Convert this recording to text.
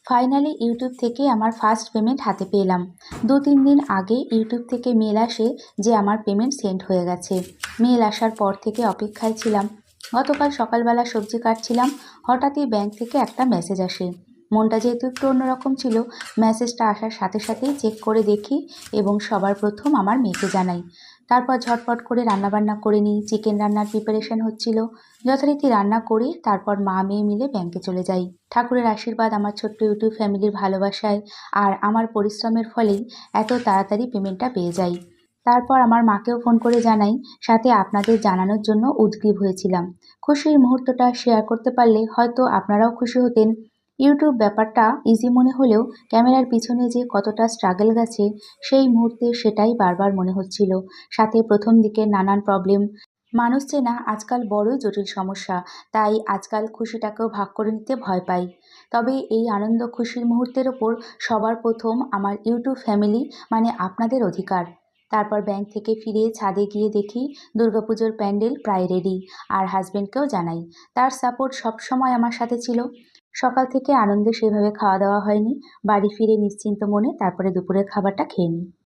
Finally YouTube থেকে আমার first payment হাতে পেলাম। ২-৩ দিন আগে ইউটিউব থেকে মেল আসে যে আমার পেমেন্ট সেন্ড হয়ে গেছে। মেল আসার পর থেকে অপেক্ষায় ছিলাম। গতকাল সকালবেলা সবজি কাটছিলাম, হঠাৎই ব্যাংক থেকে একটা মেসেজ আসে। মনটা যেহেতু একটু অন্যরকম ছিল, মেসেজটা আসার সাথে সাথেই চেক করে দেখি এবং সবার প্রথম আমার মেয়েকে জানাই। তারপর ঝটপট করে রান্নাবান্না করে নিই, চিকেন রান্নার প্রিপারেশন হচ্ছিল। যথারীতি রান্না করে তারপর মা মেয়ে মিলে ব্যাংকে চলে যাই। ঠাকুরের আশীর্বাদ, আমার ছোট্ট ইউটিউব ফ্যামিলির ভালোবাসায় আর আমার পরিশ্রমের ফলেই এত তাড়াতাড়ি পেমেন্টটা পেয়ে যাই। তারপর আমার মাকেও ফোন করে জানাই, সাথে আপনাদের জানানোর জন্য উদগ্রীব হয়েছিলাম। খুশির মুহূর্তটা শেয়ার করতে পারলে হয়তো আপনারাও খুশি হতেন। ইউটিউব ব্যাপারটা ইজি মনে হলেও ক্যামেরার পিছনে যে কতটা স্ট্রাগল গেছে সেই মুহূর্তে সেটাই বারবার মনে হচ্ছিল। সাথে প্রথম দিকে নানান প্রবলেম। মানুষ চেনা আজকাল বড়ই জটিল সমস্যা, তাই আজকাল খুশিটাকেও ভাগ করে নিতে ভয় পাই। তবে এই আনন্দ খুশির মুহূর্তের ওপর সবার প্রথম আমার ইউটিউব ফ্যামিলি, মানে আপনাদের অধিকার। তারপর ব্যাংক থেকে ফিরে ছাদে গিয়ে দেখি দুর্গাপুজোর প্যান্ডেল প্রায় রেডি, আর হাজবেন্ডকেও জানাই। তার সাপোর্ট সবসময় আমার সাথে ছিল। সকাল থেকে আনন্দে সেভাবে খাওয়া দাওয়া হয়নি। বাড়ি ফিরে নিশ্চিন্ত মনে তারপরে দুপুরের খাবারটা খেয়ে নিই।